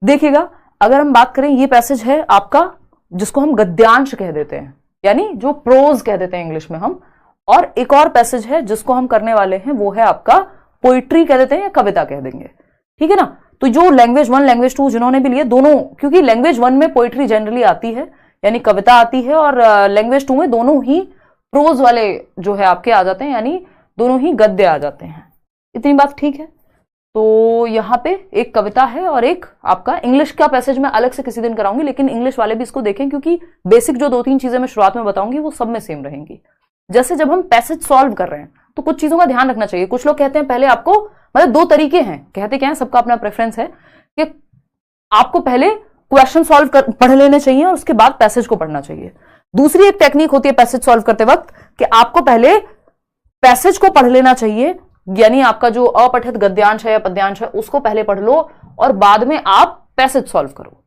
देखिएगा, अगर हम बात करें, ये पैसेज है आपका जिसको हम गद्यांश कह देते हैं, यानी जो प्रोज कह देते हैं इंग्लिश में हम, और एक और पैसेज है जिसको हम करने वाले हैं, वो है आपका पोइट्री कह देते हैं या कविता कह देंगे, ठीक है ना। तो जो लैंग्वेज 1 लैंग्वेज 2 जिन्होंने भी लिए, दोनों, क्योंकि लैंग्वेज 1 में पोइट्री जनरली आती है यानी कविता आती है, और लैंग्वेज 2 में दोनों ही प्रोज वाले जो है आपके आ जाते हैं, यानी दोनों ही गद्य आ जाते हैं। इतनी बात ठीक है। तो यहाँ पे एक कविता है और एक आपका इंग्लिश का पैसेज मैं अलग से किसी दिन कराऊंगी, लेकिन इंग्लिश वाले भी इसको देखें, क्योंकि बेसिक जो 2-3 चीजें मैं शुरुआत में बताऊंगी वो सब में सेम रहेंगी। जैसे जब हम पैसेज सॉल्व कर रहे हैं तो कुछ चीजों का ध्यान रखना चाहिए। कुछ लोग कहते हैं पहले आपको, मतलब 2 तरीके हैं, कहते क्या है, सबका अपना प्रेफरेंस है कि आपको पहले क्वेश्चन सॉल्व पढ़ लेने चाहिए और उसके बाद पैसेज को पढ़ना चाहिए। दूसरी एक टेक्निक होती है पैसेज सॉल्व करते वक्त कि आपको पहले पैसेज को पढ़ लेना चाहिए, यानी आपका जो अपठित गद्यांश है या पद्यांश है उसको पहले पढ़ लो और बाद में आप पैसेज सॉल्व करो।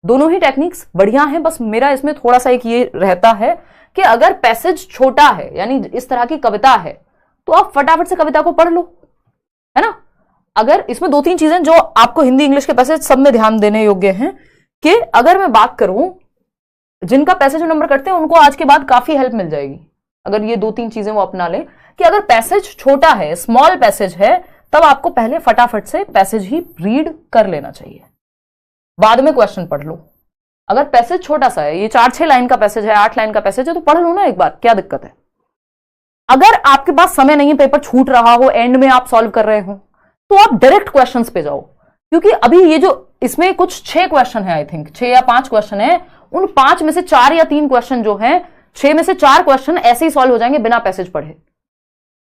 दोनों ही टेक्निक्स बढ़िया हैं, बस मेरा इसमें थोड़ा सा एक ये रहता है कि अगर पैसेज छोटा है, यानी इस तरह की कविता है, तो आप फटाफट से कविता को पढ़ लो, है ना। अगर इसमें 2-3 चीजें जो आपको हिंदी इंग्लिश के पैसेज सब में ध्यान देने योग्य हैं, कि अगर मैं बात करूं जिनका पैसेज नंबर करते हैं उनको आज के बाद काफी हेल्प मिल जाएगी अगर ये 2-3 चीजें वो अपना ले, कि अगर पैसेज छोटा है, स्मॉल पैसेज है, तब आपको पहले फटाफट से पैसेज ही रीड कर लेना चाहिए, बाद में क्वेश्चन पढ़ लो। अगर पैसेज छोटा सा है, ये 4-6 लाइन का पैसेज है, 8 लाइन का पैसेज है, तो पढ़ लो ना एक बार, क्या दिक्कत है। अगर आपके पास समय नहीं है, पेपर छूट रहा हो, एंड में आप सॉल्व कर रहे हो, तो आप डायरेक्ट क्वेश्चंस पे जाओ, क्योंकि अभी ये जो इसमें कुछ 6 क्वेश्चन है, आई थिंक 6 या 5 क्वेश्चन है, उन 5 में से 4 या 3 क्वेश्चन जो है, 6 में से 4 क्वेश्चन ऐसे ही सॉल्व हो जाएंगे बिना पैसेज पढ़े।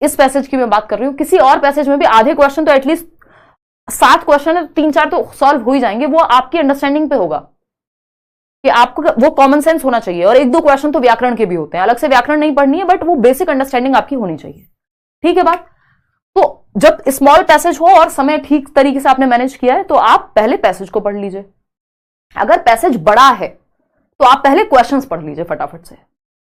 इस पैसेज की मैं बात कर रही हूं, किसी और पैसेज में भी आधे क्वेश्चन तो एटलीस्ट 7 क्वेश्चन है, 3-4 तो सॉल्व हो ही जाएंगे, वो आपकी अंडरस्टैंडिंग पे होगा कि आपको वो कॉमन सेंस होना चाहिए, और 1-2 क्वेश्चन तो व्याकरण के भी होते हैं, अलग से व्याकरण नहीं पढ़नी है, बट वो बेसिक अंडरस्टैंडिंग आपकी होनी चाहिए, ठीक है बात। तो जब स्मॉल पैसेज हो और समय ठीक तरीके से आपने मैनेज किया है, तो आप पहले पैसेज को पढ़ लीजिए। अगर पैसेज बड़ा है तो आप पहले क्वेश्चंस पढ़ लीजिए फटाफट से,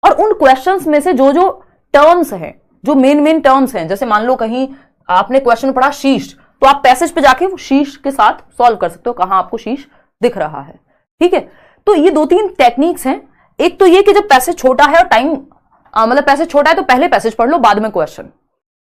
और उन क्वेश्चंस में से जो जो टर्म्स हैं, जो मेन टर्म्स हैं, जैसे मान लो कहीं आपने क्वेश्चन पढ़ा शीश, तो आप पैसेज पे जाके वो शीश के साथ सॉल्व कर सकते हो, कहां आपको शीश दिख रहा है, ठीक है। तो ये 2-3 टेक्निक्स हैं। एक तो ये कि जब पैसेज छोटा है और टाइम मतलब पैसेज छोटा है तो पहले पैसेज पढ़ लो, बाद में क्वेश्चन।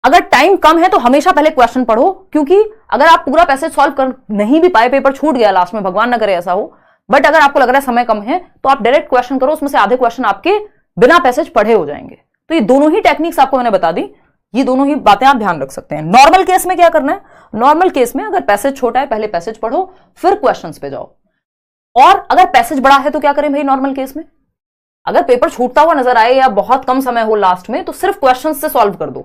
अगर टाइम कम है तो हमेशा पहले क्वेश्चन पढ़ो, क्योंकि अगर आप पूरा पैसेज सॉल्व कर नहीं भी पाए, पेपर छूट गया लास्ट में, भगवान ना करे ऐसा हो, बट अगर आपको लग रहा है समय कम है, तो आप डायरेक्ट क्वेश्चन करो, उसमें से आधे क्वेश्चन आपके बिना पैसेज पढ़े हो जाएंगे। तो ये दोनों ही टेक्निक्स आपको मैंने बता दी, ये दोनों ही बातें आप ध्यान रख सकते हैं। नॉर्मल केस में क्या करना है, नॉर्मल केस में अगर पैसेज छोटा है पहले पैसेज पढ़ो, फिर क्वेश्चंस पे जाओ। और अगर पैसेज बड़ा है तो क्या करें भाई, नॉर्मल केस में अगर पेपर छूटता हुआ नजर आए या बहुत कम समय हो लास्ट में, तो सिर्फ क्वेश्चन से सॉल्व कर दो,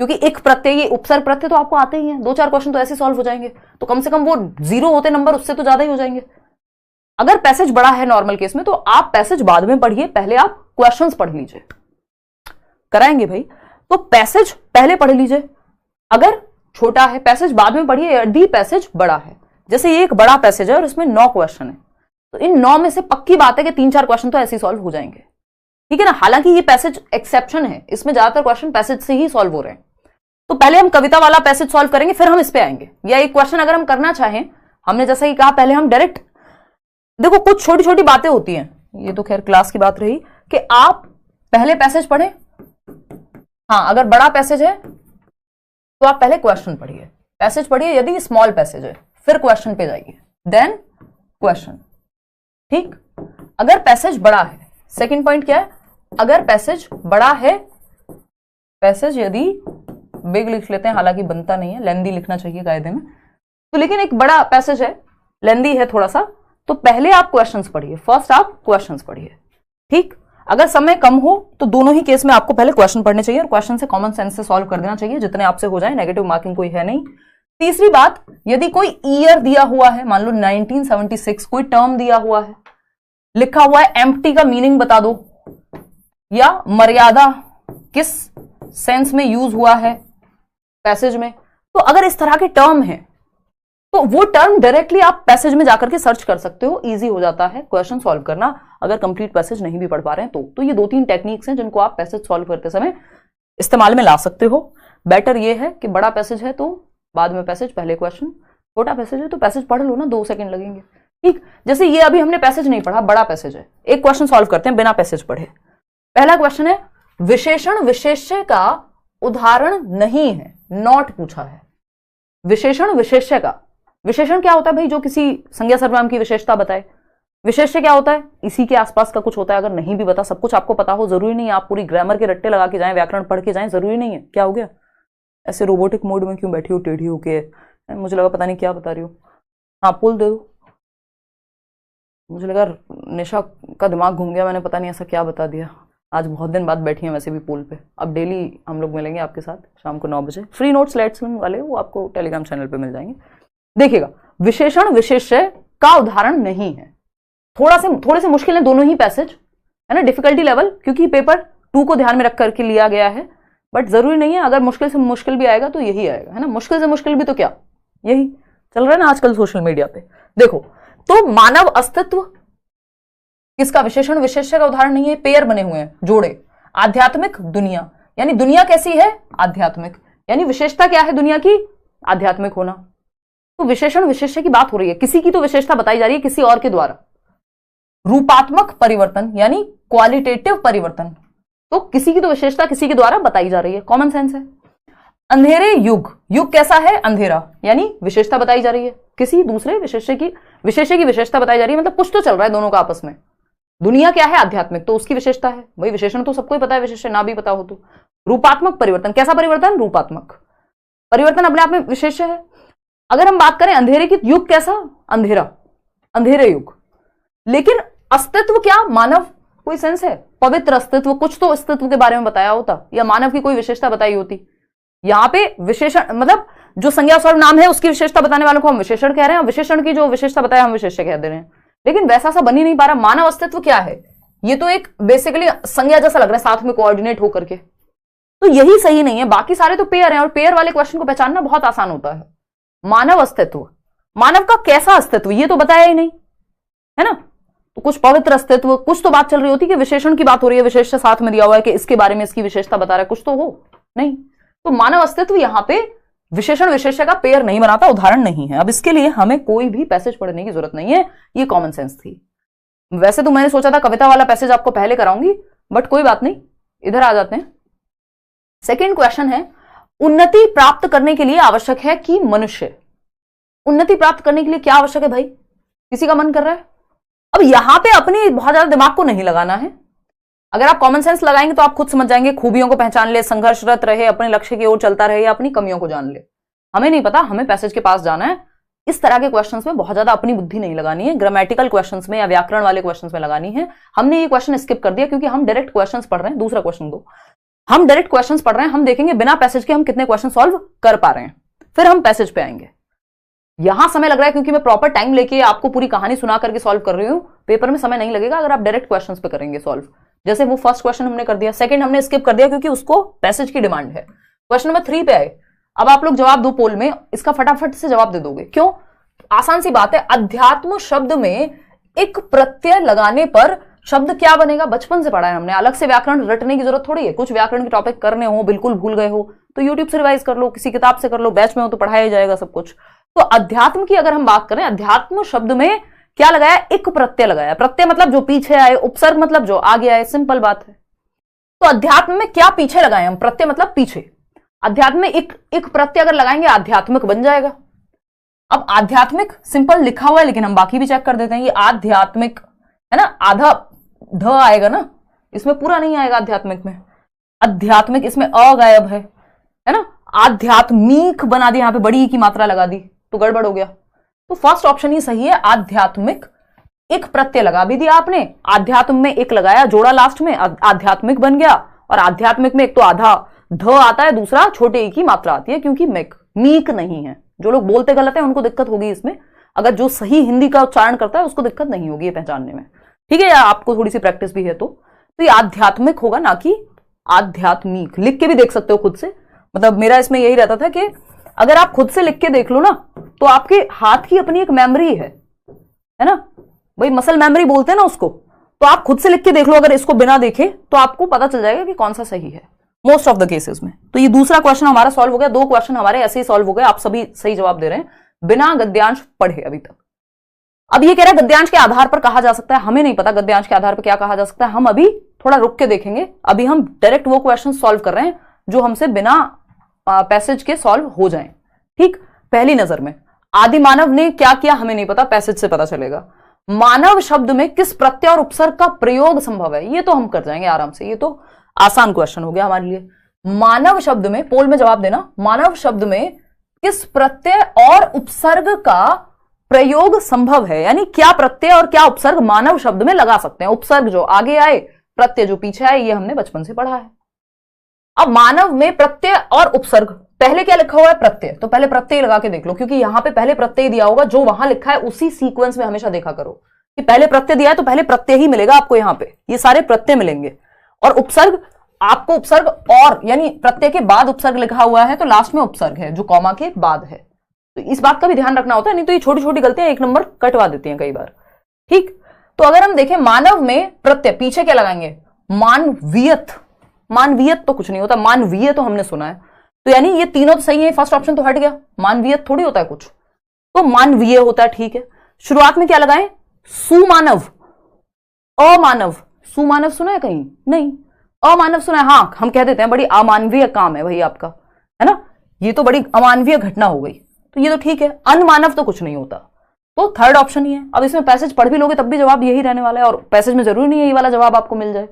क्योंकि एक प्रत्यय, ये उपसर्ग प्रत्यय तो आपको आते ही हैं, 2-4 क्वेश्चन तो ऐसे सॉल्व हो जाएंगे, तो कम से कम वो 0 होते नंबर उससे तो ज्यादा ही हो जाएंगे। अगर पैसेज बड़ा है नॉर्मल केस में, तो आप पैसेज बाद में पढ़िए, पहले आप क्वेश्चंस पढ़ लीजिए। कराएंगे भाई, तो पैसेज पहले पढ़ लीजिए, अगर छोटा है पैसेज बाद में पढ़िए, यदि पैसेज बड़ा है। जैसे ये एक बड़ा पैसेज है और इसमें 9 क्वेश्चन है, तो इन 9 में से पक्की बात है कि 3-4 क्वेश्चन तो ऐसे ही सॉल्व हो जाएंगे, ठीक है ना। हालांकि ये पैसेज एक्सेप्शन है, इसमें ज्यादातर क्वेश्चन पैसेज से ही सॉल्व हो रहे हैं। तो पहले हम कविता वाला पैसेज सॉल्व करेंगे, फिर हम इस पे आएंगे। या एक क्वेश्चन अगर हम करना चाहें, हमने जैसा कि कहा पहले हम डायरेक्ट, देखो कुछ छोटी छोटी बातें होती हैं, ये तो खैर क्लास की बात रही, कि आप पहले पैसेज पढ़ें। हाँ, अगर बड़ा पैसेज है तो आप पहले क्वेश्चन पढ़िए, पैसेज पढ़िए, यदि स्मॉल पैसेज है फिर क्वेश्चन पे जाइए, देन क्वेश्चन, ठीक। अगर पैसेज बड़ा है, सेकंड पॉइंट क्या है, अगर पैसेज बड़ा है, पैसेज यदि बिग लिख लेते हैं, हालांकि बनता नहीं है, लेंदी लिखना चाहिए कायदे में, तो लेकिन एक बड़ा पैसेज है, लेंदी है थोड़ा सा, तो पहले आप क्वेश्चंस पढ़िए, फर्स्ट आप क्वेश्चंस पढ़िए, ठीक। अगर समय कम हो तो दोनों ही केस में आपको पहले क्वेश्चन पढ़ने चाहिए और क्वेश्चन से कॉमन सेंस से सॉल्व कर देना चाहिए, जितने आपसे हो जाए, नेगेटिव मार्किंग कोई है नहीं। तीसरी बात, यदि कोई ईयर दिया हुआ है, मान लो 1976, कोई टर्म दिया हुआ है, लिखा हुआ है एम्प्टी का मीनिंग बता दो, या मर्यादा किस सेंस में यूज हुआ है पैसेज में, तो अगर इस तरह के टर्म है तो वो टर्म डायरेक्टली आप पैसेज में जाकर के सर्च कर सकते हो, इजी हो जाता है क्वेश्चन सॉल्व करना, अगर कंप्लीट पैसेज नहीं भी पढ़ पा रहे हैं तो ये 2-3 टेक्निक्स हैं जिनको आप पैसेज सॉल्व करते समय इस्तेमाल में ला सकते हो। बेटर ये है कि बड़ा पैसेज है तो बाद में पैसेज, पहले क्वेश्चन, छोटा पैसेज है तो पैसेज पढ़ लो ना, 2 सेकंड लगेंगे। ठीक, जैसे ये अभी हमने पैसेज नहीं पढ़ा, बड़ा पैसेज है। एक क्वेश्चन सॉल्व करते हैं बिना पैसेज पढ़े। पहला क्वेश्चन है, विशेषण विशेष्य का उदाहरण नहीं है, नॉट पूछा है। विशेषण विशेष्य का, विशेषण क्या होता है भाई? जो किसी संज्ञा सर्वनाम की विशेषता बताए। विशेष्य क्या होता है? इसी के आसपास का कुछ होता है। अगर नहीं भी पता, सब कुछ आपको पता हो जरूरी नहीं है आप पूरी ग्रामर के रट्टे लगा के जाएं, व्याकरण पढ़ के जाएं, जरूरी नहीं है। क्या हो गया? ऐसे रोबोटिक मोड में क्यों बैठी हो टेढ़ी होके? मुझे लगा पता नहीं क्या बता रही हो। हाँ, पुल दे दो। मुझे लगा निशा का दिमाग घूम गया, मैंने पता नहीं ऐसा क्या बता दिया। आज बहुत दिन बाद बैठी हैं वैसे भी पुल पे। अब डेली हम लोग मिलेंगे आपके साथ शाम को 9 बजे। फ्री नोट्स लेट्स वाले वो आपको टेलीग्राम चैनल पे मिल जाएंगे। देखिएगा, विशेषण विशेष्य का उदाहरण नहीं है। थोड़े से मुश्किल है दोनों ही पैसेज, है ना, डिफिकल्टी लेवल, क्योंकि पेपर 2 को ध्यान में रख करके लिया गया है। बट जरूरी नहीं है, अगर मुश्किल से मुश्किल भी आएगा तो यही आएगा, है ना। मुश्किल से मुश्किल भी तो क्या, यही चल रहा है ना आजकल सोशल मीडिया पे। देखो, तो मानव अस्तित्व किसका? विशेषण विशेष्य का उदाहरण नहीं है। पेयर बने हुए हैं, जोड़े। आध्यात्मिक दुनिया, यानी दुनिया कैसी है? आध्यात्मिक। यानी विशेषता क्या है दुनिया की? आध्यात्मिक होना। तो विशेषण विशेष्य की बात हो रही है, किसी की तो विशेषता बताई जा रही है किसी और के द्वारा। रूपात्मक परिवर्तन यानी क्वालिटेटिव परिवर्तन, तो किसी की तो विशेषता किसी के द्वारा बताई जा रही है, कॉमन सेंस है। अंधेरे युग, युग कैसा है? अंधेरा, यानी विशेषता बताई जा रही है किसी दूसरे विशेष्य की विशेषता बताई जा रही है। मतलब कुछ तो चल रहा है दोनों का आपस में। दुनिया क्या है? आध्यात्मिक, तो उसकी विशेषता है। वही विशेषण तो सबको ही पता है, विशेष्य ना भी पता हो तो। रूपात्मक परिवर्तन, कैसा परिवर्तन? रूपात्मक परिवर्तन अपने आप में विशेष्य है। अगर हम बात करें अंधेरे की, युग कैसा? अंधेरा, अंधेरे युग। लेकिन अस्तित्व क्या? मानव। कोई सेंस है? पवित्र अस्तित्व, कुछ तो अस्तित्व के बारे में बताया होता, या मानव की कोई विशेषता बताई होती। यहां पे विशेषण मतलब जो संज्ञा सर्वनाम है उसकी विशेषता बताने वालों को हम विशेषण कह रहे हैं, विशेषण की जो विशेषता बताया हम विशेष्य कह दे रहे हैं। लेकिन वैसा सा बन ही नहीं पा रहा। मानव अस्तित्व क्या है? ये तो एक बेसिकली संज्ञा जैसा लग रहा है, साथ में कोऑर्डिनेट होकर के। तो यही सही नहीं है, बाकी सारे तो पेयर हैं, और पेयर वाले क्वेश्चन को पहचानना बहुत आसान होता है। मानव अस्तित्व, मानव का कैसा अस्तित्व ये तो बताया ही नहीं, है ना। तो कुछ पवित्र अस्तित्व, कुछ तो बात चल रही होती कि विशेषण की बात हो रही है, विशेष साथ में दिया हुआ है कि इसके बारे में इसकी विशेषता बता रहा है, कुछ तो हो नहीं। तो मानव अस्तित्व यहां पे विशेषण विशेष्य का पेयर नहीं बनाता, उदाहरण नहीं है। अब इसके लिए हमें कोई भी पैसेज पढ़ने की जरूरत नहीं है, ये कॉमन सेंस थी। वैसे तो मैंने सोचा था कविता वाला पैसेज आपको पहले कराऊंगी, बट कोई बात नहीं, इधर आ जाते हैं। सेकेंड क्वेश्चन है, उन्नति प्राप्त करने के लिए आवश्यक है कि मनुष्य, उन्नति प्राप्त करने के लिए क्या आवश्यक है भाई? किसी का मन कर रहा है? अब यहां पे अपनी बहुत ज्यादा दिमाग को नहीं लगाना है। अगर आप कॉमन सेंस लगाएंगे तो आप खुद समझ जाएंगे। खूबियों को पहचान ले, संघर्षरत रहे, अपने लक्ष्य की ओर चलता रहे, या अपनी कमियों को जान ले। हमें नहीं पता, हमें पैसेज के पास जाना है। इस तरह के क्वेश्चंस में बहुत ज्यादा अपनी बुद्धि नहीं लगानी है, ग्रामेटिकल क्वेश्चंस में या व्याकरण वाले क्वेश्चंस में लगानी है। हमने ये क्वेश्चन स्किप कर दिया क्योंकि हम डायरेक्ट क्वेश्चंस पढ़ रहे हैं। दूसरा क्वेश्चन दो, हम डायरेक्ट क्वेश्चंस पढ़ रहे हैं, हम देखेंगे बिना पैसेज के हम कितने क्वेश्चन सॉल्व कर पा रहे हैं, फिर हम पैसेज पे आएंगे। यहां समय लग रहा है क्योंकि मैं प्रॉपर टाइम लेके आपको पूरी कहानी सुना करके सॉल्व कर रही हूं। पेपर में समय नहीं लगेगा अगर आप डायरेक्ट क्वेश्चंस पे करेंगे सॉल्व। जैसे वो फर्स्ट क्वेश्चन हमने कर दिया, सेकंड हमने स्किप कर दिया क्योंकि उसको पैसेज की डिमांड है। क्वेश्चन नंबर 3 पे आए। अब आप लोग जवाब दो पोल में, इसका फटाफट से जवाब दे दोगे। क्यों? आसान सी बात है। अध्यात्म शब्द में एक प्रत्यय लगाने पर शब्द क्या बनेगा? बचपन से पढ़ा है हमने, अलग से व्याकरण रटने की जरूरत थोड़ी है। कुछ व्याकरण के टॉपिक करने हो, बिल्कुल भूल गए हो तो यूट्यूब से रिवाइज कर लो, किसी किताब से कर लो, बैच में हो तो पढ़ाया जाएगा सब कुछ। तो अध्यात्म की अगर हम बात करें, अध्यात्म शब्द में क्या लगाया? एक प्रत्यय लगाया। प्रत्यय मतलब जो पीछे आए, उपसर्ग मतलब जो आगे आए, सिंपल बात है। तो अध्यात्म में क्या पीछे लगाए हम? प्रत्यय मतलब पीछे। अध्यात्म में एक प्रत्यय अगर लगाएंगे आध्यात्मिक बन जाएगा। अब आध्यात्मिक सिंपल लिखा हुआ है लेकिन हम बाकी भी चेक कर देते हैं। ये आध्यात्मिक है ना, आधा ध आएगा ना, इसमें पूरा नहीं आएगा आध्यात्मिक में। आध्यात्मिक इसमें अ गायब है ना। आध्यात्मिक बना दिया, यहां पे बड़ी की मात्रा लगा दी तो गड़बड़ हो गया। तो फर्स्ट ऑप्शन ही सही है, आध्यात्मिक। एक प्रत्यय लगा भी दिया आपने, आध्यात्म में एक लगाया, जोड़ा लास्ट में, आध्यात्मिक बन गया। और आध्यात्मिक में एक तो आधा ध आता है, दूसरा छोटे ई की मात्रा आती है, क्योंकि मीक नहीं है। जो लोग बोलते गलत है उनको दिक्कत होगी इसमें, अगर जो सही हिंदी का उच्चारण करता है उसको दिक्कत नहीं होगी ये पहचानने में, ठीक है। या आपको थोड़ी सी प्रैक्टिस भी है तो ये आध्यात्मिक होगा, ना कि आध्यात्मिक। लिख के भी देख सकते हो खुद से। मतलब मेरा इसमें यही रहता था कि अगर आप खुद से लिख के देख लो ना, तो आपके हाथ की अपनी एक मेमोरी है ना भाई, मसल मेमोरी बोलते हैं ना उसको। तो आप खुद से लिख के देख लो, अगर इसको बिना देखे तो आपको पता चल जाएगा कि कौन सा सही है मोस्ट ऑफ द केसेस में। तो ये दूसरा क्वेश्चन हमारा सॉल्व हो गया। 2 क्वेश्चन हमारे ऐसे ही सॉल्व हो गए, आप सभी सही जवाब दे रहे हैं। बिना गद्यांश पढ़े अभी तक। अब ये कह रहा है गद्यांश के आधार पर कहा जा सकता है, हमें नहीं पता गद्यांश के आधार पर क्या कहा जा सकता है, हम अभी थोड़ा रुक के देखेंगे। अभी हम डायरेक्ट वो क्वेश्चन सॉल्व कर रहे हैं जो हमसे बिना पैसेज के सॉल्व हो जाएं। ठीक, पहली नजर में आदि मानव ने क्या किया हमें नहीं पता, पैसेज से पता चलेगा। मानव शब्द में किस प्रत्यय और उपसर्ग का प्रयोग संभव है, ये तो हम कर जाएंगे आराम से, ये तो आसान क्वेश्चन हो गया हमारे लिए। मानव शब्द में, पोल में जवाब देना, मानव शब्द में किस प्रत्यय और उपसर्ग का प्रयोग संभव है, यानी क्या प्रत्यय और क्या उपसर्ग मानव शब्द में लगा सकते हैं। उपसर्ग जो आगे आए, प्रत्यय जो पीछे आए, ये हमने बचपन से पढ़ा है। अब मानव में प्रत्यय और उपसर्ग, पहले क्या लिखा हुआ है प्रत्यय, तो पहले प्रत्यय लगा के देख लो, क्योंकि यहां पे पहले प्रत्यय दिया होगा, जो वहां लिखा है उसी सीक्वेंस में हमेशा देखा करो कि पहले प्रत्यय दिया है तो पहले प्रत्यय ही मिलेगा आपको, यहां पे ये सारे प्रत्यय मिलेंगे। और उपसर्ग, आपको उपसर्ग और यानी प्रत्यय के बाद उपसर्ग लिखा हुआ है तो लास्ट में उपसर्ग है जो कॉमा के बाद है, तो इस बात का भी ध्यान रखना होता है, नहीं तो ये छोटी छोटी गलतियां एक नंबर कटवा देती हैं कई बार। ठीक, तो अगर हम देखें मानव में प्रत्यय, पीछे क्या लगाएंगे, मानवीयत, मानवीयत तो कुछ नहीं होता, मानवीय तो हमने सुना है, तो यानी ये तीनों तो सही है, फर्स्ट ऑप्शन तो हट गया, मानवीयत थोड़ी होता है कुछ, तो मानवीय होता है। ठीक है, शुरुआत में क्या लगाएं, सुमानव, अमानव, सुमानव सुना है कहीं, नहीं, अमानव सुना है, हाँ हम कह देते हैं बड़ी अमानवीय काम है भाई आपका, है ना, ये तो बड़ी अमानवीय घटना हो गई, तो ये तो ठीक है। अनमानव तो कुछ नहीं होता, तो थर्ड ऑप्शन ही है। अब इसमें पैसेज पढ़ भी लोगे तब भी जवाब यही रहने वाला है, और पैसेज में जरूरी नहीं है ये वाला जवाब आपको मिल जाए,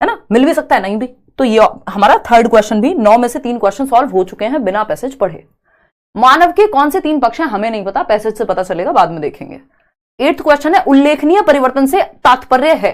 है ना, मिल भी सकता है नहीं भी। तो ये हमारा थर्ड क्वेश्चन भी, 9 में से 3 क्वेश्चन सॉल्व हो चुके हैं बिना पैसेज पढ़े। मानव के कौन से 3 पक्ष हैं हमें नहीं पता, पैसेज से पता चलेगा, बाद में देखेंगे। 8th क्वेश्चन है उल्लेखनीय परिवर्तन से तात्पर्य है।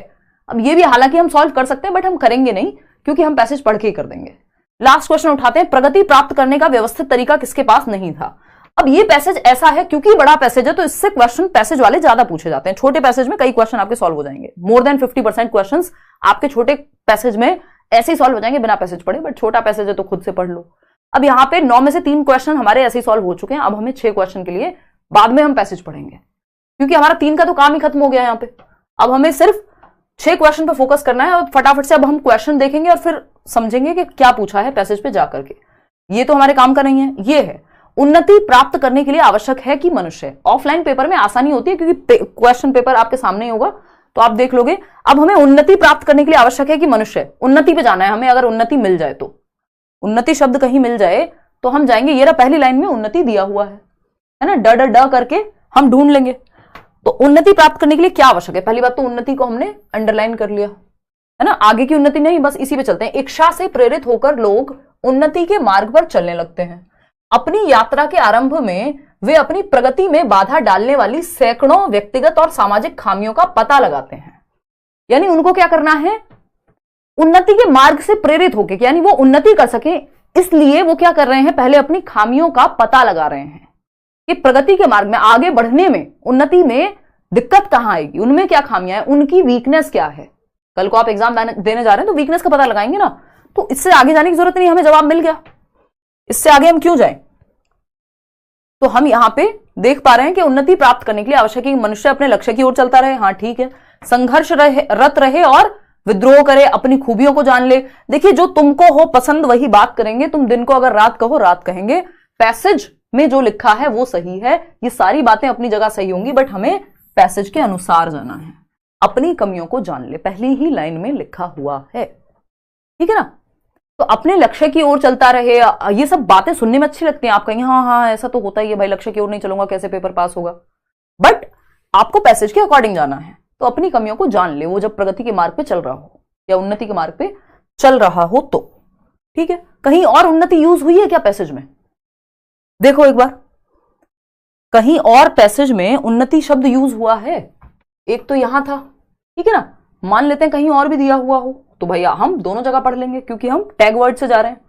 अब ये भी हालांकि हम सॉल्व कर सकते हैं बट हम करेंगे नहीं, क्योंकि हम पैसेज पढ़ के ही कर देंगे। लास्ट क्वेश्चन उठाते हैं, प्रगति प्राप्त करने का व्यवस्थित तरीका किसके पास नहीं था। अब ये पैसेज ऐसा है क्योंकि बड़ा पैसेज है तो इससे क्वेश्चन पैसेज वाले ज्यादा पूछे जाते हैं, छोटे पैसेज में कई क्वेश्चन आपके सॉल्व हो जाएंगे, मोर देन 50% क्वेश्चन आपके छोटे पैसेज में ऐसे ही सॉल्व हो जाएंगे बिना पैसेज पढ़े, बट छोटा पैसेज है तो खुद से पढ़ लो। अब यहाँ पे 9 में से 3 क्वेश्चन हमारे ऐसे ही सॉल्व हो चुके हैं, अब हमें 6 क्वेश्चन के लिए बाद में हम पैसेज पढ़ेंगे, क्योंकि हमारा 3 का तो काम ही खत्म हो गया यहाँ पे। अब हमें सिर्फ 6 क्वेश्चन पर फोकस करना है, और फटाफट से अब हम क्वेश्चन देखेंगे और फिर समझेंगे कि क्या पूछा है पैसेज पे जाकर के। ये तो हमारे काम का नहीं है। ये है, उन्नति प्राप्त करने के लिए आवश्यक है कि मनुष्य, ऑफलाइन पेपर में आसानी होती है क्योंकि क्वेश्चन पेपर आपके सामने ही होगा तो आप देख लोगे। अब हमें उन्नति प्राप्त करने के लिए आवश्यक है कि मनुष्य, उन्नति पे जाना है हमें। अगर उन्नति मिल जाए तो, उन्नति शब्द कहीं मिल जाए तो हम जाएंगे, ये रहा पहली लाइन में उन्नति दिया हुआ है ना, ड ड ड करके हम ढूंढ लेंगे। तो उन्नति प्राप्त करने के लिए क्या आवश्यक है, पहली बात तो उन्नति को हमने अंडरलाइन कर लिया, है ना, आगे की उन्नति नहीं, बस इसी पे चलते हैं। इच्छा से प्रेरित होकर लोग उन्नति के मार्ग पर चलने लगते हैं। अपनी यात्रा के आरंभ में वे अपनी प्रगति में बाधा डालने वाली सैकड़ों व्यक्तिगत और सामाजिक खामियों का पता लगाते हैं। यानी उनको क्या करना है, उन्नति के मार्ग से प्रेरित होकर, यानी वो उन्नति कर सके, इसलिए वो क्या कर रहे हैं, पहले अपनी खामियों का पता लगा रहे हैं कि प्रगति के मार्ग में आगे बढ़ने में, उन्नति में दिक्कत कहां आएगी, उनमें क्या खामियां हैं, उनकी वीकनेस क्या है। कल को आप एग्जाम देने जा रहे हैं तो वीकनेस का पता लगाएंगे ना, तो इससे आगे जाने की जरूरत नहीं, हमें जवाब मिल गया, इससे आगे हम क्यों जाएं। तो हम यहां पे देख पा रहे हैं कि उन्नति प्राप्त करने के लिए आवश्यक है कि मनुष्य अपने लक्ष्य की ओर चलता रहे। हाँ ठीक है, संघर्ष रत रहे और विद्रोह करे, अपनी खूबियों को जान ले। देखिए, जो तुमको हो पसंद वही बात करेंगे, तुम दिन को अगर रात कहो रात कहेंगे। पैसेज में जो लिखा है वो सही है, ये सारी बातें अपनी जगह सही होंगी, बट हमें पैसेज के अनुसार जाना है। अपनी कमियों को जान ले, पहली ही लाइन में लिखा हुआ है, ठीक है ना। तो अपने लक्ष्य की ओर चलता रहे, ये सब बातें सुनने में अच्छी लगती हैं, आप कहेंगे हाँ हाँ ऐसा तो होता ही है भाई, लक्ष्य की ओर नहीं चलूंगा कैसे पेपर पास होगा, बट आपको पैसेज के अकॉर्डिंग जाना है। तो अपनी कमियों को जान ले, वो जब प्रगति के मार्ग पे चल रहा हो या उन्नति के मार्ग पे चल रहा हो तो, ठीक है। कहीं और उन्नति यूज हुई है क्या पैसेज में, देखो एक बार, कहीं और पैसेज में उन्नति शब्द यूज हुआ है, एक तो यहां था, ठीक है ना। मान लेते हैं कहीं और भी दिया हुआ हो तो भैया हम दोनों जगह पढ़ लेंगे, क्योंकि हम टैग वर्ड से जा रहे हैं।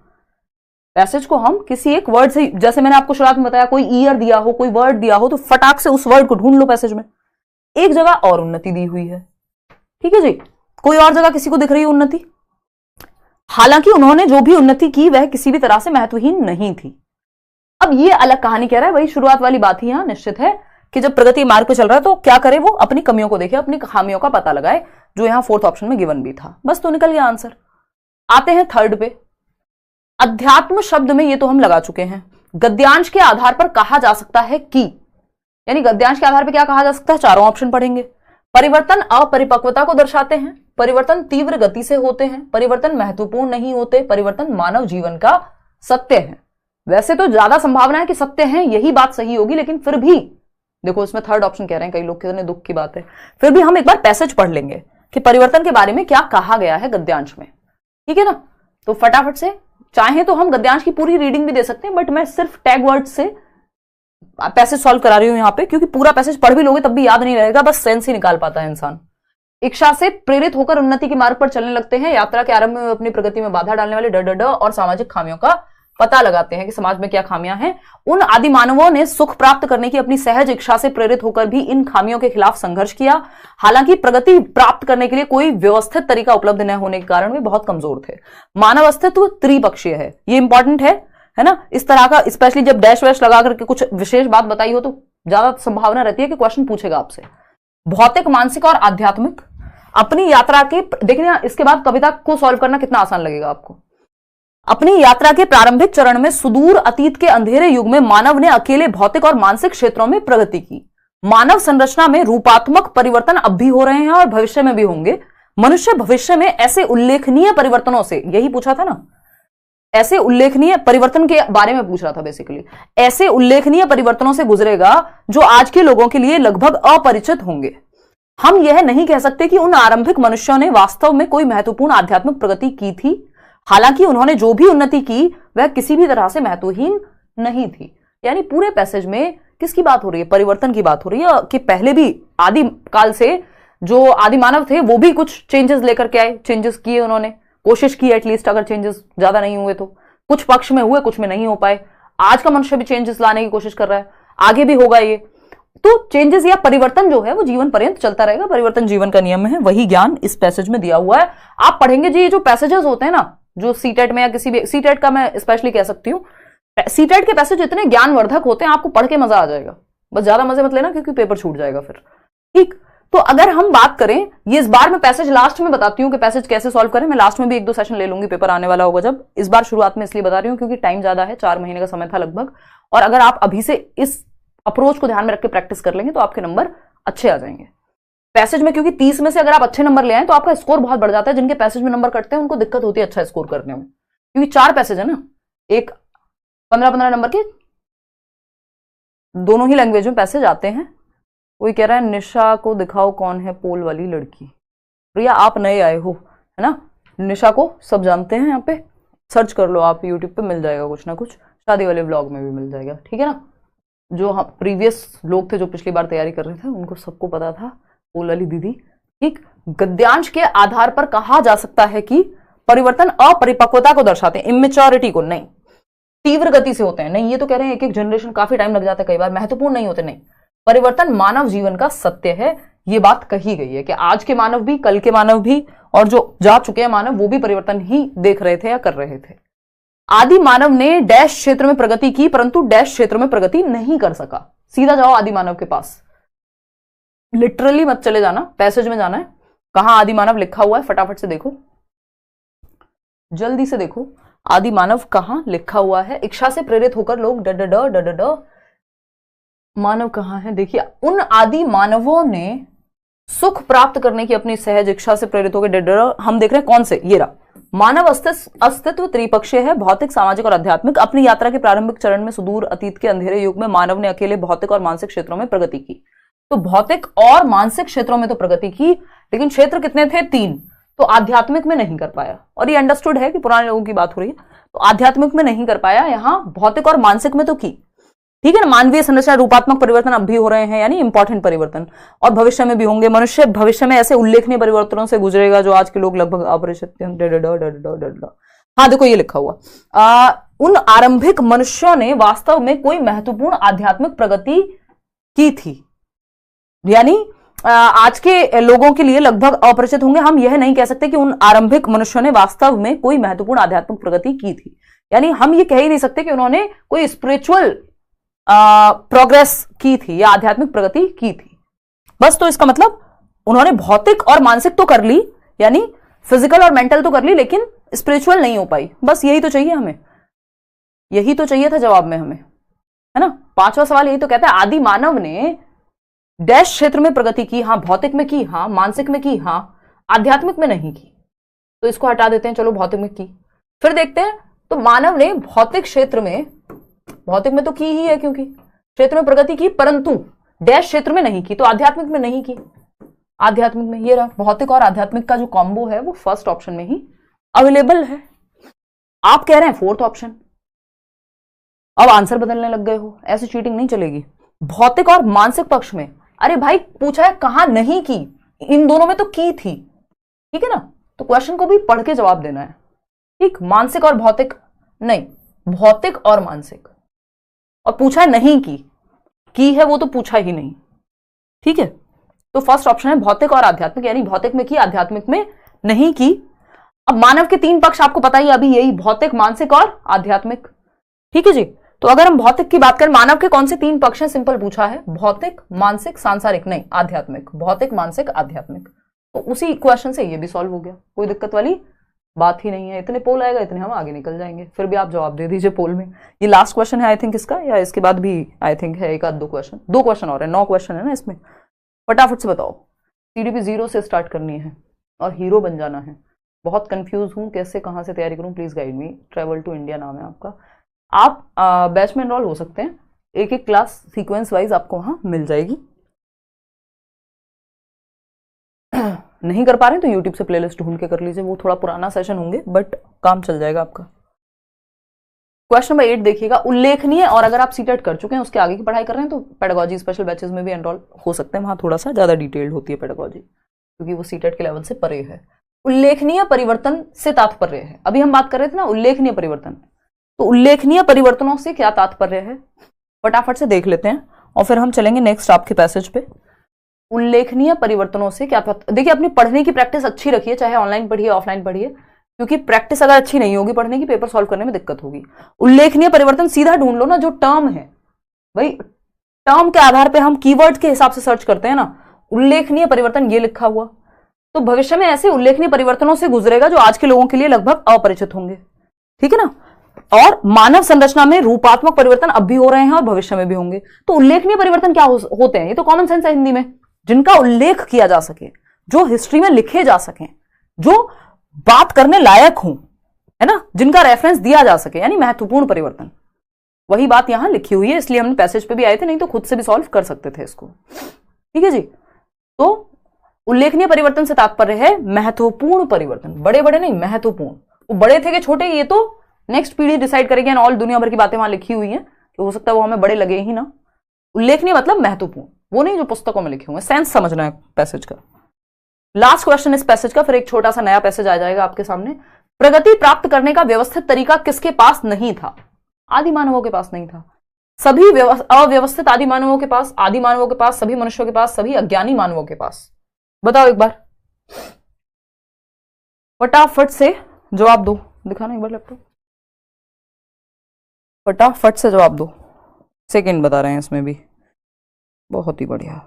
पैसेज को हम किसी एक वर्ड से, जैसे मैंने आपको शुरुआत में बताया, कोई ईयर दिया हो, कोई वर्ड दिया हो, तो फटाक से उस वर्ड को ढूंढ लो पैसेज में। एक जगह और उन्नति दी हुई है, ठीक है जी, कोई और जगह किसी को दिख रही है उन्नति, हालांकि उन्होंने जो भी उन्नति की वह किसी भी तरह से महत्वहीन नहीं थी। अब ये अलग कहानी कह रहा है, वही शुरुआत वाली बात ही यहां निश्चित है कि जब प्रगति मार्ग पे चल रहा है तो क्या करे, वो अपनी कमियों को देखे, अपनी खामियों का पता लगाए, जो यहां 4th ऑप्शन में गिवन भी था। बस तो निकल गया आंसर। आते हैं 3rd पे, अध्यात्म शब्द में, ये तो हम लगा चुके हैं, गद्यांश के आधार पर कहा जा सकता है कि, यानी गद्यांश के आधार पर क्या कहा जा सकता है, चारों ऑप्शन पढ़ेंगे। परिवर्तन अपरिपक्वता को दर्शाते हैं, परिवर्तन तीव्र गति से होते हैं, परिवर्तन महत्वपूर्ण नहीं होते, परिवर्तन मानव जीवन का सत्य है। वैसे तो ज्यादा संभावना है कि सत्य है, यही बात सही होगी, लेकिन फिर भी देखो इसमें थर्ड ऑप्शन कह रहे हैं कई लोग, कितने दुख की बात है। फिर भी हम एक बार पैसेज पढ़ लेंगे कि परिवर्तन के बारे में क्या कहा गया है गद्यांश में, ठीक है ना। तो फटाफट से, चाहे तो हम गद्यांश की पूरी रीडिंग भी दे सकते हैं, बट मैं सिर्फ टैग वर्ड से पैसेज सॉल्व करा रही हूं यहां पे, क्योंकि पूरा पैसेज पढ़ भी लोगे तब भी याद नहीं रहेगा, बस सेंस ही निकाल पाता है इंसान। इच्छा से प्रेरित होकर उन्नति के मार्ग पर चलने लगते हैं, यात्रा के आरंभ में अपनी प्रगति में बाधा डालने वाले ड और सामाजिक खामियों का पता लगाते हैं कि समाज में क्या खामियां हैं। उन आदि मानवों ने सुख प्राप्त करने की अपनी सहज इच्छा से प्रेरित होकर भी इन खामियों के खिलाफ संघर्ष किया। हालांकि प्रगति प्राप्त करने के लिए कोई व्यवस्थित तरीका उपलब्ध न होने के कारण वे बहुत कमजोर थे। मानव अस्तित्व त्रिपक्षीय है, ये इंपॉर्टेंट है ना। इस तरह का स्पेशली जब डैश वैश लगा करके कुछ विशेष बात बताई हो तो ज्यादा संभावना रहती है कि क्वेश्चन पूछेगा आपसे। भौतिक, मानसिक और आध्यात्मिक। अपनी यात्रा के, देखिए इसके बाद कविता को सॉल्व करना कितना आसान लगेगा आपको। अपनी यात्रा के प्रारंभिक चरण में सुदूर अतीत के अंधेरे युग में मानव ने अकेले भौतिक और मानसिक क्षेत्रों में प्रगति की। मानव संरचना में रूपात्मक परिवर्तन अब भी हो रहे हैं और भविष्य में भी होंगे। मनुष्य भविष्य में ऐसे उल्लेखनीय परिवर्तनों से, यही पूछा था ना, ऐसे उल्लेखनीय परिवर्तन के बारे में पूछ रहा था बेसिकली, ऐसे उल्लेखनीय परिवर्तनों से गुजरेगा जो आज के लोगों के लिए लगभग अपरिचित होंगे। हम यह नहीं कह सकते कि उन आरंभिक मनुष्यों ने वास्तव में कोई महत्वपूर्ण आध्यात्मिक प्रगति की थी। हालांकि उन्होंने जो भी उन्नति की वह किसी भी तरह से महत्वहीन नहीं थी। यानी पूरे पैसेज में किसकी बात हो रही है, परिवर्तन की बात हो रही है कि पहले भी आदि काल से जो आदि मानव थे वो भी कुछ चेंजेस लेकर के आए, चेंजेस किए उन्होंने, कोशिश की एटलीस्ट, अगर चेंजेस ज्यादा नहीं हुए तो। कुछ पक्ष में हुए, कुछ में नहीं हो पाए। आज का मनुष्य भी चेंजेस लाने की कोशिश कर रहा है, आगे भी होगा ये। तो चेंजेस या परिवर्तन जो है वो जीवन पर्यंत चलता रहेगा, परिवर्तन जीवन का नियम है, वही ज्ञान इस पैसेज में दिया हुआ है। आप पढ़ेंगे जी, ये जो पैसेजेस होते हैं ना, जो सीटेट में या किसी भी, सीटेट का मैं स्पेशली कह सकती हूँ, सीटेट के पैसेज इतने ज्ञानवर्धक होते हैं, आपको पढ़ के मजा आ जाएगा। बस ज्यादा मजे मत लेना क्योंकि पेपर छूट जाएगा फिर, ठीक। तो अगर हम बात करें, ये इस बार मैं पैसेज लास्ट में बताती हूँ कि पैसेज कैसे सॉल्व करें। मैं लास्ट में भी 1-2 सेशन ले लूंगी, पेपर आने वाला होगा जब। इस बार शुरुआत में इसलिए बता रही हूँ क्योंकि टाइम ज्यादा है, 4 महीने का समय था लगभग, और अगर आप अभी से इस अप्रोच को ध्यान में रख के प्रैक्टिस कर लेंगे तो आपके नंबर अच्छे आ जाएंगे पैसेज में। क्योंकि 30 में से अगर आप अच्छे नंबर ले आए तो आपका स्कोर बहुत बढ़ जाता है। जिनके पैसेज में नंबर कटते हैं उनको दिक्कत होती है अच्छा स्कोर करने में, क्योंकि 4 पैसेज है ना, एक 15-15 नंबर के, दोनों ही लैंग्वेज में पैसेज आते हैं। कोई कह रहा है निशा को दिखाओ कौन है पोल वाली लड़की। प्रिया आप नए आए हो, है ना। निशा को सब जानते हैं, यहाँ पे सर्च कर लो आप, यूट्यूब पे मिल जाएगा कुछ ना कुछ, शादी वाले व्लॉग में भी मिल जाएगा, ठीक है ना। जो हम प्रीवियस लोग थे जो पिछली बार तैयारी कर रहे थे उनको सबको पता था, पोल वाली दीदी, ठीक। गद्यांश के आधार पर कहा जा सकता है कि परिवर्तन अपरिपक्वता को दर्शाते हैं, इमेच्योरिटी को नहीं। तीव्र गति से होते हैं, नहीं। ये तो कह रहे हैं एक जनरेशन, काफी टाइम लग जाता है, कई बार महत्वपूर्ण नहीं होते, नहीं। परिवर्तन मानव जीवन का सत्य है, ये बात कही गई है कि आज के मानव भी, कल के मानव भी, और जो जा चुके हैं मानव वो भी परिवर्तन ही देख रहे थे या कर रहे थे। आदि मानव ने डैश क्षेत्र में प्रगति की परंतु डैश क्षेत्र में प्रगति नहीं कर सका। सीधा जाओ आदि मानव के पास, लिटरली मत चले जाना, पैसेज में जाना है। कहां आदि मानव लिखा हुआ है, फटाफट से देखो, जल्दी से देखो आदि मानव कहां लिखा हुआ है। इच्छा से प्रेरित होकर लोग ड मानव कहां है, देखिए। उन आदि मानवों ने सुख प्राप्त करने की अपनी सहज इच्छा से प्रेरित होकर हम देख रहे हैं कौन से, ये रहा। मानव अस्तित्व त्रिपक्षीय है, भौतिक, सामाजिक और आध्यात्मिक। अपनी यात्रा के प्रारंभिक चरण में सुदूर अतीत के अंधेरे युग में मानव ने अकेले भौतिक और मानसिक क्षेत्रों में प्रगति की। तो भौतिक और मानसिक क्षेत्रों में तो प्रगति की, लेकिन क्षेत्र कितने थे, 3। तो आध्यात्मिक में नहीं कर पाया। और ये अंडरस्टूड है कि पुराने लोगों की बात हो रही है, तो आध्यात्मिक में नहीं कर पाया, यहां भौतिक और मानसिक में तो की, ठीक है ना। मानवीय संरचना रूपात्मक परिवर्तन अब भी हो रहे हैं, यानी इंपॉर्टेंट परिवर्तन, और भविष्य में भी होंगे। मनुष्य भविष्य में ऐसे उल्लेखनीय परिवर्तनों से गुजरेगा जो आज के लोग लगभग अपरिचित हैं। हाँ देखो ये लिखा हुआ, उन आरंभिक मनुष्यों ने वास्तव में कोई महत्वपूर्ण आध्यात्मिक प्रगति की थी, यानी आज के लोगों के लिए लगभग अपरिचित होंगे। हम यह नहीं कह सकते कि उन आरंभिक मनुष्यों ने वास्तव में कोई महत्वपूर्ण आध्यात्मिक प्रगति की थी, यानी हम ये कह ही नहीं सकते कि उन्होंने कोई स्पिरिचुअल प्रोग्रेस की थी या आध्यात्मिक प्रगति की थी। बस, तो इसका मतलब उन्होंने भौतिक और मानसिक तो कर ली, यानी फिजिकल और मेंटल तो कर ली, लेकिन स्पिरिचुअल नहीं हो पाई। बस यही तो चाहिए हमें, यही तो चाहिए था जवाब में हमें। है ना। पांचवा सवाल यही तो कहता है आदि मानव ने डैश क्षेत्र में प्रगति की, हाँ भौतिक में की, हाँ मानसिक में की, हाँ आध्यात्मिक में नहीं की। तो इसको हटा देते हैं, चलो भौतिक में की। फिर देखते हैं, तो मानव ने भौतिक क्षेत्र में, भौतिक में तो की ही है क्योंकि क्षेत्र में प्रगति की, परंतु डैश क्षेत्र में नहीं की, तो आध्यात्मिक में नहीं की। आध्यात्मिक में ये रहा, भौतिक और आध्यात्मिक का जो कॉम्बो है वो फर्स्ट ऑप्शन में ही अवेलेबल है। आप कह रहे हैं फोर्थ ऑप्शन, अब आंसर बदलने लग गए हो, ऐसी चीटिंग नहीं चलेगी। भौतिक और मानसिक पक्ष में, अरे भाई पूछा है कहां नहीं की, इन दोनों में तो की थी, ठीक है ना। तो क्वेश्चन को भी पढ़ के जवाब देना है, ठीक। मानसिक और भौतिक नहीं, भौतिक और मानसिक, और पूछा है नहीं की है वो तो पूछा ही नहीं, ठीक है। तो फर्स्ट ऑप्शन है भौतिक और आध्यात्मिक, यानी भौतिक में की, आध्यात्मिक में नहीं की। अब मानव के तीन पक्ष आपको पता ही अभी, यही भौतिक, मानसिक और आध्यात्मिक, ठीक है जी। तो अगर हम भौतिक की बात करें, मानव के कौन से तीन पक्ष हैं, सिंपल पूछा है, भौतिक, मानसिक, सांसारिक, नहीं आध्यात्मिक, भौतिक, मानसिक, आध्यात्मिक। तो उसी क्वेश्चन से ये भी सॉल्व हो गया, कोई दिक्कत वाली बात ही नहीं है। इतने पोल आएगा, इतने हम आगे निकल जाएंगे, फिर भी आप जवाब दे दीजिए पोल में। ये लास्ट क्वेश्चन है आई थिंक इसका, या इसके बाद भी आई थिंक है एक आध दो क्वेश्चन और है, 9 क्वेश्चन है ना इसमें। फटाफट से बताओ, सीडीपी 0 से स्टार्ट करनी है और हीरो बन जाना है। बहुत कंफ्यूज हूं, कैसे कहां से तैयारी करूं, please guide me. Travel to India नाम है आपका। आप बैच में एनरोल हो सकते हैं, एक एक क्लास सीक्वेंस वाइज आपको वहां मिल जाएगी। नहीं कर पा रहे हैं तो यूट्यूब से प्लेलिस्ट ढूंढ के कर लीजिए, वो थोड़ा पुराना सेशन होंगे बट काम चल जाएगा आपका। क्वेश्चन नंबर 8 देखिएगा, उल्लेखनीय, और अगर आप सीटेट कर चुके हैं उसके आगे की पढ़ाई कर रहे हैं तो पेडागोजी स्पेशल बैचेस में भी एनरोल हो सकते हैं, वहां थोड़ा सा ज्यादा डिटेल्ड होती है पेडागोजी, क्योंकि वो सीटेट के लेवल से परे है। उल्लेखनीय परिवर्तन से तात्पर्य है, अभी हम बात कर रहे थे ना उल्लेखनीय परिवर्तन, तो उल्लेखनीय परिवर्तनों से क्या तात्पर्य है फटाफट से देख लेते हैं और फिर हम चलेंगे नेक्स्ट आपके पैसेज पे। उल्लेखनीय परिवर्तनों से क्या, देखिए अपनी पढ़ने की प्रैक्टिस अच्छी रखिए, चाहे ऑनलाइन पढ़िए ऑफलाइन पढ़िए, क्योंकि प्रैक्टिस अगर अच्छी नहीं होगी पढ़ने की, पेपर सॉल्व करने में दिक्कत होगी। उल्लेखनीय परिवर्तन सीधा ढूंढ लो ना, जो टर्म है भाई, टर्म के आधार पे हम कीवर्ड के हिसाब से सर्च करते हैं ना। उल्लेखनीय परिवर्तन ये लिखा हुआ, तो भविष्य में ऐसे उल्लेखनीय परिवर्तनों से गुजरेगा जो आज के लोगों के लिए लगभग अपरिचित होंगे, ठीक है ना। और मानव संरचना में रूपात्मक परिवर्तन अब भी हो रहे हैं और भविष्य में भी होंगे। तो उल्लेखनीय परिवर्तन क्या होते हैं, ये तो कॉमन सेंस है हिंदी में, जिनका उल्लेख किया जा सके, जो हिस्ट्री में लिखे जा सके, जो बात करने लायक हो, है ना, जिनका रेफरेंस दिया जा सके, यानी महत्वपूर्ण परिवर्तन। वही बात यहां लिखी हुई है, इसलिए हमने पैसेज पे भी आए थे, नहीं तो खुद से भी सॉल्व कर सकते थे इसको, ठीक है जी। तो उल्लेखनीय परिवर्तन से तात्पर्य है महत्वपूर्ण परिवर्तन, बड़े बड़े नहीं, महत्वपूर्ण। वो बड़े थे कि छोटे ये तो नेक्स्ट पीढ़ी डिसाइड करेगी, ऑल दुनिया भर की बातें वहां लिखी हुई हैं, कि हो सकता है वो हमें बड़े लगे ही ना। उल्लेखनीय मतलब महत्वपूर्ण, वो नहीं जो पुस्तकों में लिखे हुए, सेंस समझना है पैसेज का। लास्ट क्वेश्चन इस पैसेज का, फिर एक छोटा सा नया पैसेज आ जाएगा आपके सामने। प्रगति प्राप्त करने का व्यवस्थित तरीका किसके पास नहीं था? आदि मानवों के पास नहीं था। सभी अव्यवस्थित आदि मानवों के पास, आदि मानवों के पास, सभी मनुष्यों के पास, सभी अज्ञानी मानवों के पास। बताओ एक बार, फटाफट से जवाब दो, दिखाना एक बार लैपटॉप, फटाफट से जवाब दो। सेकंड बता रहे हैं इसमें भी, बहुत ही बढ़िया।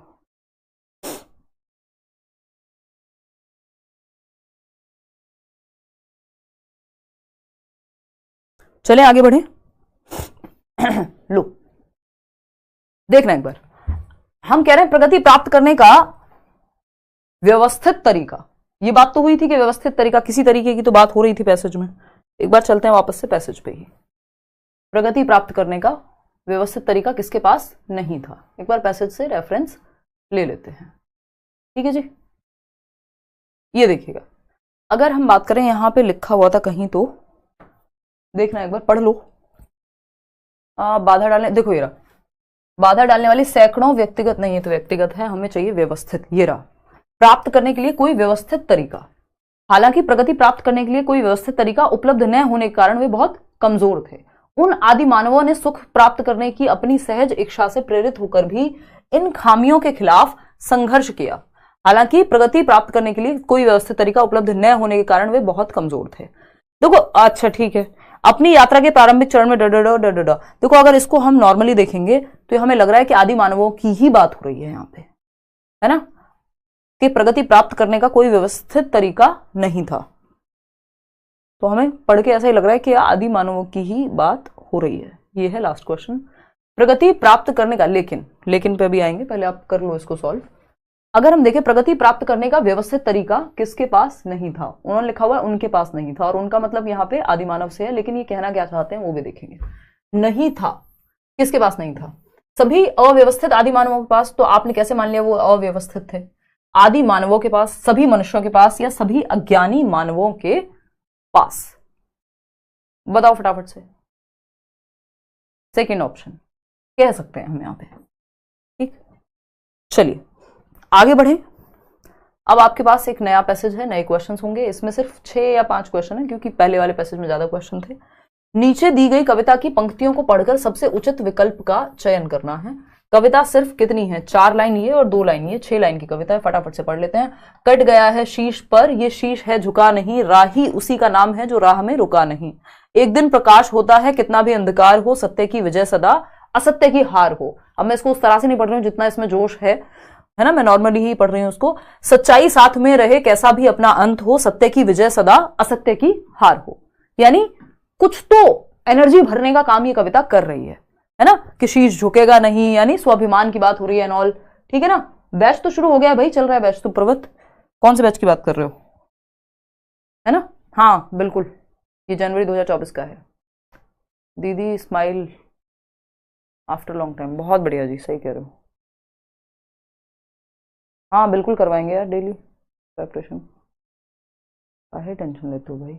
चले आगे बढ़े। लो देखना एक बार, हम कह रहे हैं प्रगति प्राप्त करने का व्यवस्थित तरीका, ये बात तो हुई थी कि व्यवस्थित तरीका, किसी तरीके की तो बात हो रही थी पैसेज में। एक बार चलते हैं वापस से पैसेज पे ही। प्रगति प्राप्त करने का व्यवस्थित तरीका किसके पास नहीं था, एक बार पैसेज से रेफरेंस ले लेते हैं, ठीक है जी। ये देखिएगा, अगर हम बात करें, यहां पे लिखा हुआ था कहीं, तो देखना एक बार, पढ़ लो। बाधा डालने, देखो ये रहा, बाधा डालने वाली सैकड़ों व्यक्तिगत नहीं है, तो व्यक्तिगत है, हमें चाहिए व्यवस्थित। ये रहा, प्राप्त करने के लिए कोई व्यवस्थित तरीका। हालांकि प्रगति प्राप्त करने के लिए कोई व्यवस्थित तरीका उपलब्ध न होने के कारण वे बहुत कमजोर थे। उन आदि मानवों ने सुख प्राप्त करने की अपनी सहज इच्छा से प्रेरित होकर भी इन खामियों के खिलाफ संघर्ष किया। हालांकि प्रगति प्राप्त करने के लिए कोई व्यवस्थित तरीका उपलब्ध न होने के कारण वे बहुत कमजोर थे। देखो, अच्छा ठीक है, अपनी यात्रा के प्रारंभिक चरण में देखो, अगर इसको हम नॉर्मली देखेंगे तो हमें लग रहा है कि आदि मानवों की ही बात हो रही है यहाँ पे, है ना, कि प्रगति प्राप्त करने का कोई व्यवस्थित तरीका नहीं था। तो हमें पढ़ के ऐसा ही लग रहा है कि आदि मानवों की ही बात हो रही है। ये है लास्ट क्वेश्चन। प्रगति प्राप्त करने का, लेकिन पे भी आएंगे, पहले आप कर लो इसको सॉल्व। अगर हम देखें प्रगति प्राप्त करने का व्यवस्थित तरीका किसके पास नहीं था, उन्होंने लिखा हुआ है उनके पास नहीं था, और उनका मतलब यहाँ पे आदिमानव से है, लेकिन ये कहना क्या चाहते हैं वो भी देखेंगे। नहीं था, किसके पास नहीं था? सभी अव्यवस्थित आदि मानवों के पास। तो आपने कैसे मान लिया वो अव्यवस्थित थे? आदि मानवों के पास, सभी मनुष्यों के पास, या सभी अज्ञानी मानवों के पास? बताओ फटाफट से। सेकेंड ऑप्शन कह सकते हैं हम यहां पे। ठीक, चलिए आगे बढ़े। अब आपके पास एक नया पैसेज है, नए क्वेश्चंस होंगे। इसमें सिर्फ 6 या 5 क्वेश्चन है, क्योंकि पहले वाले पैसेज में ज्यादा क्वेश्चन थे। नीचे दी गई कविता की पंक्तियों को पढ़कर सबसे उचित विकल्प का चयन करना है। कविता सिर्फ कितनी है? 4 लाइन ये और 2 लाइन ये, 6 लाइन की कविता है। फटाफट से पढ़ लेते हैं। कट गया है शीश पर, ये शीश है झुका नहीं, राही उसी का नाम है जो राह में रुका नहीं। एक दिन प्रकाश होता है कितना भी अंधकार हो, सत्य की विजय सदा असत्य की हार हो। अब मैं इसको उस तरह से नहीं पढ़ रही हूं जितना इसमें जोश है ना, मैं नॉर्मली ही पढ़ रही हूं उसको। सच्चाई साथ में रहे कैसा भी अपना अंत हो, सत्य की विजय सदा असत्य की हार हो। यानी कुछ तो एनर्जी भरने का काम ये कविता कर रही है ना, कि शीश झुकेगा नहीं, यानी स्वाभिमान की बात हो रही है एंड ऑल। ठीक है ना। बैच तो शुरू हो गया भाई, चल रहा है बैच। तो प्रवत कौन से बैच की बात कर रहे हो? है ना, हाँ बिल्कुल, ये जनवरी 2024 का है। दीदी स्माइल आफ्टर लॉन्ग टाइम, बहुत बढ़िया जी, सही कह रहे हो। हाँ बिल्कुल करवाएंगे यार, डेली प्रेपरेशन। काहे टेंशन लेते हो भाई?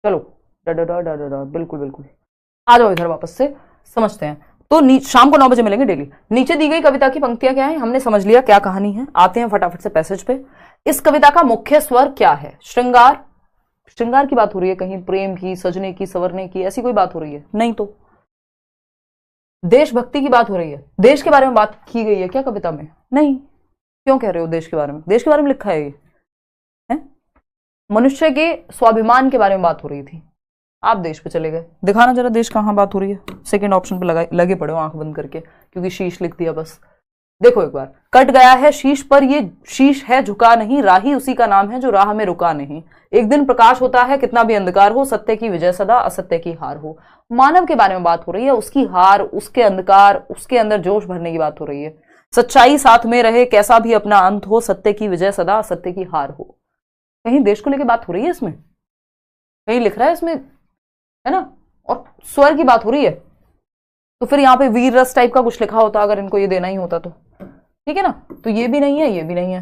चलो बिल्कुल बिल्कुल, आ जाओ इधर वापस से, समझते हैं। तो शाम को 9 बजे मिलेंगे डेली। नीचे दी गई कविता की पंक्तियां क्या है, हमने समझ लिया क्या कहानी है। आते हैं फटाफट से पैसेज पे। इस कविता का मुख्य स्वर क्या है? श्रृंगार। श्रृंगार की बात हो रही है कहीं, प्रेम की, सजने की, संवरने की, ऐसी कोई बात हो रही है? नहीं। तो देशभक्ति की बात हो रही है, देश के बारे में बात की गई है क्या कविता में? नहीं। क्यों कह रहे हो देश के बारे में? देश के बारे में लिखा है ये है? मनुष्य के स्वाभिमान के बारे में बात हो रही थी। आप देश पे चले गए, दिखाना जरा देश कहां बात हो रही है। सेकंड ऑप्शन पे लगे पड़े हो आंख बंद करके, क्योंकि शीश लिख दिया बस। देखो एक बार, कट गया है शीश पर, ये शीश है झुका नहीं, राही उसी का नाम है जो राह में रुका नहीं। एक दिन प्रकाश होता है कितना भी अंधकार हो, सत्य की विजय सदा असत्य की हार हो। मानव के बारे में बात हो रही है, उसकी हार, उसके अंधकार, उसके अंदर जोश भरने की बात हो रही है। सच्चाई साथ में रहे कैसा भी अपना अंत हो, सत्य की विजय सदा असत्य की हार हो। कहीं देश को लेकर बात हो रही है इसमें? कहीं लिख रहा है इसमें, है ना? और स्वर की बात हो रही है, तो फिर यहाँ पे वीर रस टाइप का कुछ लिखा होता अगर इनको ये देना ही होता तो। ठीक है ना। तो ये भी नहीं है, ये भी नहीं है,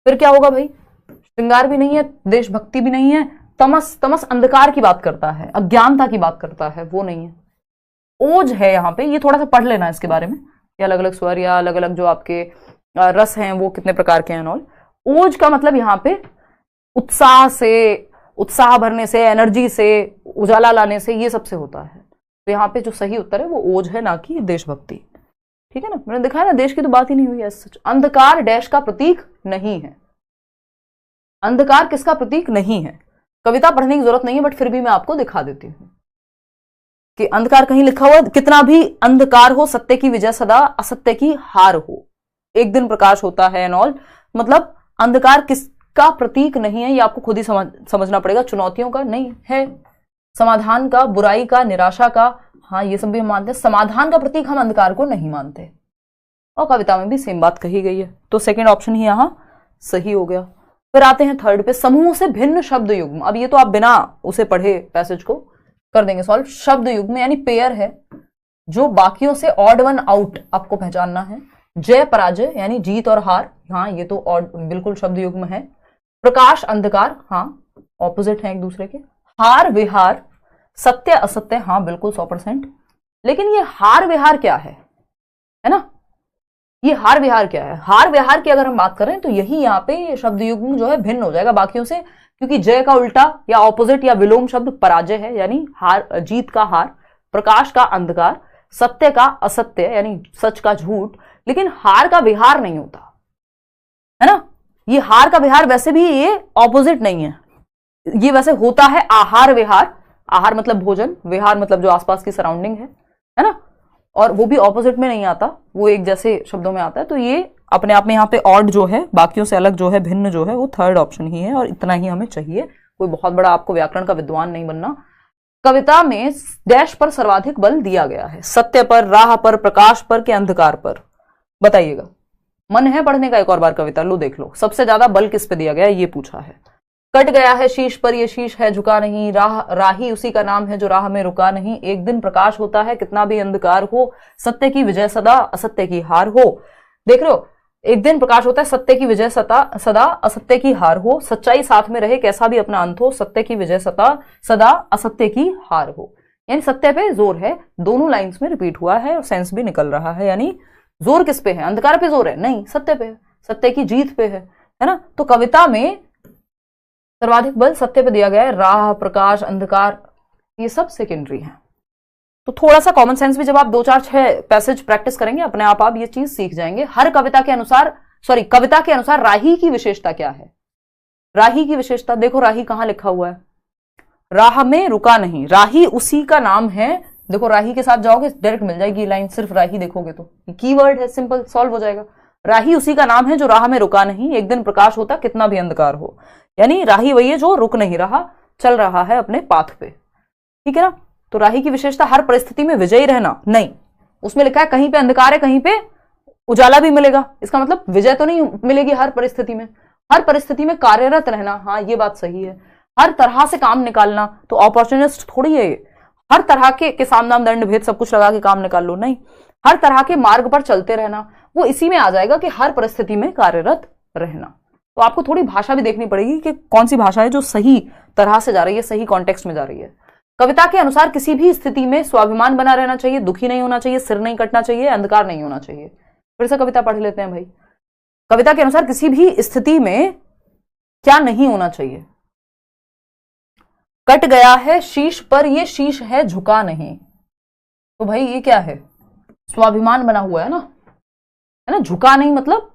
फिर क्या होगा भाई? श्रृंगार भी नहीं है, देशभक्ति भी नहीं है, तमस अंधकार की बात करता है, अज्ञानता की बात करता है, वो नहीं है। ओज है यहाँ पे, ये थोड़ा सा पढ़ लेना इसके बारे में, या अलग अलग स्वर या अलग अलग जो आपके रस हैं वो कितने प्रकार के हैं ऑल। ओज का मतलब यहाँ पे उत्साह से, उत्साह भरने से, एनर्जी से, उजाला लाने से, ये सबसे होता है। तो यहाँ पे जो सही उत्तर है वो ओज है, ना कि देशभक्ति। ठीक है ना, मैंने दिखाया ना, देश की तो बात ही नहीं हुई है सच। अंधकार डैश का प्रतीक नहीं है। अंधकार किसका प्रतीक नहीं है? कविता पढ़ने की जरूरत नहीं है, बट फिर भी मैं आपको दिखा देती हूं कि अंधकार कहीं लिखा हुआ, कितना भी अंधकार हो, सत्य की विजय सदा असत्य की हार हो। एक दिन प्रकाश होता है एंड ऑल, मतलब अंधकार किसका प्रतीक नहीं है, ये आपको खुद ही समझना पड़ेगा। चुनौतियों का नहीं है, समाधान का, बुराई का, निराशा का, हाँ ये सब भी हम मानते हैं। समाधान का प्रतीक हम अंधकार को नहीं मानते, और कविता में भी सेम बात कही गई है। तो सेकंड ऑप्शन ही यहां सही हो गया। फिर आते हैं थर्ड पे, समूह से भिन्न शब्द युग्म। अब ये तो आप बिना उसे पढ़े पैसेज को कर देंगे सॉल्व। शब्द युग्म यानी पेयर है जो बाकियों से ऑड वन आउट आपको पहचानना है। जय पराजय यानी जीत और हार, हाँ ये तो ऑड बिल्कुल शब्द युग्म है। प्रकाश अंधकार, हाँ ऑपोजिट है एक दूसरे के। हार सत्य असत्य, हाँ बिल्कुल 100%। लेकिन ये हार विहार क्या है ना? ये हार विहार क्या है? हार विहार की अगर हम बात करें तो यही यहाँ पे शब्द युग्म जो है भिन्न हो जाएगा बाकियों से, क्योंकि जय का उल्टा या ऑपोजिट या विलोम शब्द पराजय है, यानी हार, जीत का हार। प्रकाश का अंधकार, सत्य का असत्य यानी सच का झूठ। लेकिन हार का विहार नहीं होता है ना। ये हार का विहार वैसे भी ये ऑपोजिट नहीं है, ये वैसे होता है आहार विहार। आहार मतलब भोजन, विहार मतलब जो आसपास की सराउंडिंग है ना, और वो भी ऑपोजिट में नहीं आता, वो एक जैसे शब्दों में आता है। तो ये अपने आप में यहाँ पे ऑड जो है, बाकियों से अलग जो है, भिन्न जो है, वो थर्ड ऑप्शन ही है, और इतना ही हमें चाहिए। कोई बहुत बड़ा आपको व्याकरण का विद्वान नहीं बनना, कविता में डैश पर सर्वाधिक बल दिया गया है? सत्य पर, राह पर, प्रकाश पर कि अंधकार पर? बताइएगा। मन है पढ़ने का? एक और बार कविता लो, देख लो सबसे ज्यादा बल किस पे दिया गया है, ये पूछा है। कट गया है शीश पर, ये शीश है झुका नहीं, राही उसी का नाम है जो राह में रुका नहीं, एक दिन प्रकाश होता है कितना भी अंधकार हो, सत्य की विजय सदा असत्य की हार हो। देख रहे हो, एक दिन प्रकाश होता है, सत्य की विजय सदा असत्य की हार हो, सच्चाई साथ में रहे कैसा भी अपना अंत हो, सत्य की विजय सदा असत्य की हार हो। यानी सत्य पे जोर है, दोनों लाइंस में रिपीट हुआ है और सेंस भी निकल रहा है। यानी जोर किस पे है? अंधकार पे जोर है? नहीं, सत्य पे है, सत्य की जीत पे है ना। तो कविता में सर्वाधिक बल सत्य पे दिया गया है। राह, प्रकाश, अंधकार ये सब सेकेंडरी है। तो थोड़ा सा कॉमन सेंस भी जब आप 2, 4, 6 पैसेज प्रैक्टिस करेंगे अपने आप ये चीज सीख जाएंगे। हर कविता के अनुसार राही की विशेषता क्या है? राही की विशेषता देखो, राही कहां लिखा हुआ है? राह में रुका नहीं, राही उसी का नाम है। देखो राही के साथ जाओगे डायरेक्ट मिल जाएगी लाइन, सिर्फ राही देखोगे तो कीवर्ड है, सिंपल सॉल्व हो जाएगा। राही उसी का नाम है जो राह में रुका नहीं, एक दिन प्रकाश होता कितना भी अंधकार हो। यानी राही वही है जो रुक नहीं रहा, चल रहा है अपने पाथ पे, ठीक है ना। तो राही की विशेषता हर परिस्थिति में विजयी रहना नहीं, उसमें लिखा है कहीं पे अंधकार है कहीं पे उजाला भी मिलेगा, इसका मतलब विजय तो नहीं मिलेगी हर परिस्थिति में। हर परिस्थिति में कार्यरत रहना, हाँ ये बात सही है। हर तरह से काम निकालना, तो अपॉर्चुनिस्ट थोड़ी है ये। हर तरह के साम दाम दंड भेद सब कुछ लगा के काम निकाल लो, नहीं। हर तरह के मार्ग पर चलते रहना, वो इसी में आ जाएगा कि हर परिस्थिति में कार्यरत रहना। तो आपको थोड़ी भाषा भी देखनी पड़ेगी कि कौन सी भाषा है जो सही तरह से जा रही है, सही कॉन्टेक्स्ट में जा रही है। कविता के अनुसार किसी भी स्थिति में स्वाभिमान बना रहना चाहिए, दुखी नहीं होना चाहिए, सिर नहीं कटना चाहिए, अंधकार नहीं होना चाहिए। फिर से कविता पढ़ लेते हैं भाई। कविता के अनुसार किसी भी स्थिति में क्या नहीं होना चाहिए? कट गया है शीश पर, ये शीश है झुका नहीं। तो भाई ये क्या है? स्वाभिमान बना हुआ है ना, झुका नहीं मतलब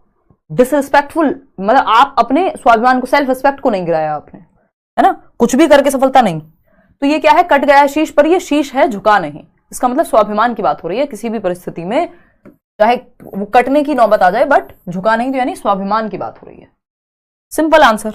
डिसरिस्पेक्टफुल, मतलब आप अपने स्वाभिमान को, सेल्फ रिस्पेक्ट को नहीं गिराया आपने, है ना, कुछ भी करके सफलता नहीं। तो ये क्या है? कट गया है शीश पर, ये शीश है झुका नहीं। इसका मतलब स्वाभिमान की बात हो रही है। किसी भी परिस्थिति में चाहे वो कटने की नौबत आ जाए बट झुका नहीं, तो यानी स्वाभिमान की बात हो रही है। Simple answer.